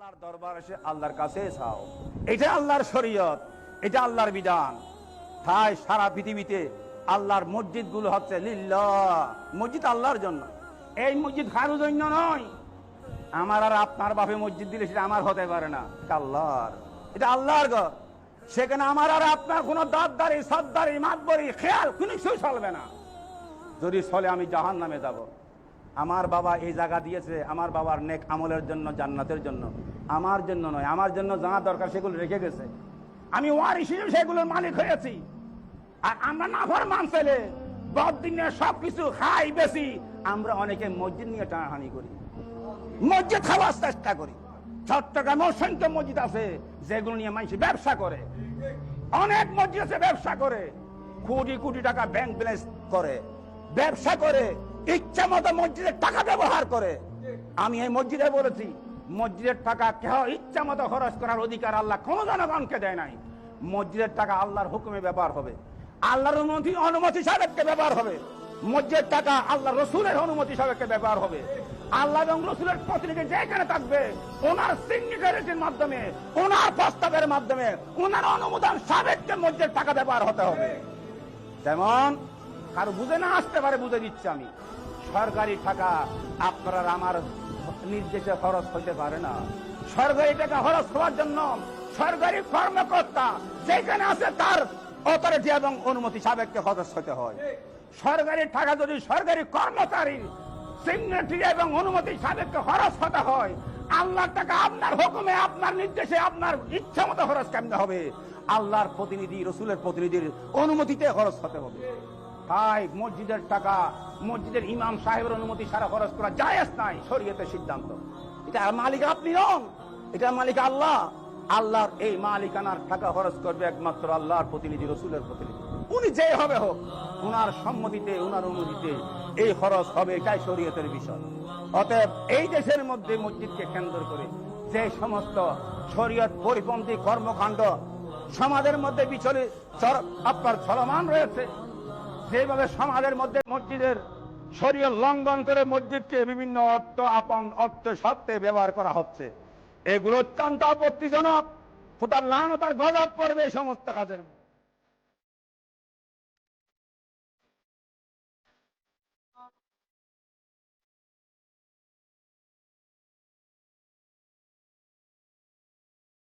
আল্লাহর দরবার এসে আল্লাহর কাছে চাও, এটা আল্লাহর শরীয়ত, এটা আল্লাহর বিধান। তাই সারা পৃথিবীতে আল্লাহর মসজিদ গুলো হচ্ছে লিল্লাহ, মসজিদ আল্লাহর জন্য। এই মসজিদ কারোর জন্য নয়। আমার আর আপনার বাপে মসজিদ দিলে সেটা আমার হতে পারে না, এটা আল্লাহর, এটা আল্লাহর ঘর। সেখানে আমার আর আপনার কোন দাঁতদারি সর্দারি মাতবরি খেয়াল কোনো কিছুই চলবে না। যদি চলে আমি জাহান্নামে যাব। আমার বাবা এই জায়গা দিয়েছে আমার বাবার নেক আমলের জন্য, জান্নাতের জন্য, আমার জন্য নয়। আমার জন্য যা দরকার সেগুলো রেখে গেছে, আমি ওয়ারিস হিসেবে সেগুলোর মালিক হয়েছি। আর আমরা নাফরমান ছেলে বদিনে সবকিছু খাই বেশি, আমরা অনেকে মসজিদ নিয়ে টানাটানি করি, মসজিদ খাওয়ার চেষ্টা করি। চট্টগ্রামে অসংখ্য মসজিদ আছে যেগুলো নিয়ে মানুষ ব্যবসা করে, অনেক মসজিদ আছে ব্যবসা করে, কোটি কোটি টাকা ব্যাংক ব্যালেন্স করে, ব্যবসা করে, ইচ্ছা মতো মসজিদের টাকা ব্যবহার করে। আমি এই মসজিদে বলেছি, মসজিদের টাকা কেউ ইচ্ছা মতো খরচ করার অধিকার আল্লাহ কোন জনগণকে দেয় নাই। মসজিদের টাকা আল্লাহর হুকুমে ব্যবহার হবে, আল্লাহর অনুমতি সাপেক্ষে ব্যবহার হবে। মসজিদের টাকা আল্লাহ রসুলের অনুমতি সাপেক্ষে ব্যবহার হবে। আল্লাহ এবং রসুলের প্রতিনিধি যেখানে থাকবে ওনার সিগনেচারের মাধ্যমে, ওনার প্রস্তাবের মাধ্যমে, ওনার অনুমোদন সাপেক্ষে মসজিদের টাকা ব্যবহার হতে হবে। যেমন কারো বুঝে না আসতে পারে, বুঝে দিচ্ছি আমি, সরকারি টাকা আপনার আমার নির্দেশে খরচ হইতে পারে না। সরকারি টাকা খরচ হওয়ার জন্য সরকারি কর্মকর্তা যেখানে আছে তার অথরিটি এবং অনুমতি সাপেক্ষে খরচ হতে হয়। সরকারি টাকা যদি সরকারি কর্মচারীর সিগনেচারি এবং অনুমতি সাপেক্ষে খরচ হতে হয়, আল্লাহর টাকা আপনার হুকুমে, আপনার নির্দেশে, আপনার ইচ্ছা মতো খরচ কেমনে হবে? আল্লাহর প্রতিনিধি, রসুলের প্রতিনিধির অনুমতিতে খরচ হতে হবে। তাই মসজিদের টাকা মসজিদের ইমাম সাহেবের অনুমতি ছাড়া খরচ করা জায়েজ নাই, শরীয়তের সিদ্ধান্ত। এটা মালিক আপনি নন, এটা মালিক আল্লাহ। আল্লাহর এই মালিকানার টাকা খরচ করবে একমাত্র আল্লাহর প্রতিনিধি, রসুলের প্রতিনিধি। উনি যে হবে হোক, ওনার সম্মতিতে, ওনার অনুমতিতে এই খরচ হবে, এটাই শরীয়তের বিষয়। অতএব এই দেশের মধ্যে মসজিদকে কেন্দ্র করে যে সমস্ত শরীয়ত পরিপন্থী কর্মকাণ্ড সমাজের মধ্যে আপনার চলমান রয়েছে, যেভাবে সমাজের মধ্যে মসজিদের শরীয়ত লঙ্ঘন করে মসজিদকে বিভিন্ন অর্থ আপন অর্থ সত্ত্বে ব্যবহার করা হচ্ছে, এগুলো অত্যন্ত আপত্তিজনক। খোদার লানত আর গজব পড়বে এই সমস্ত কাজের।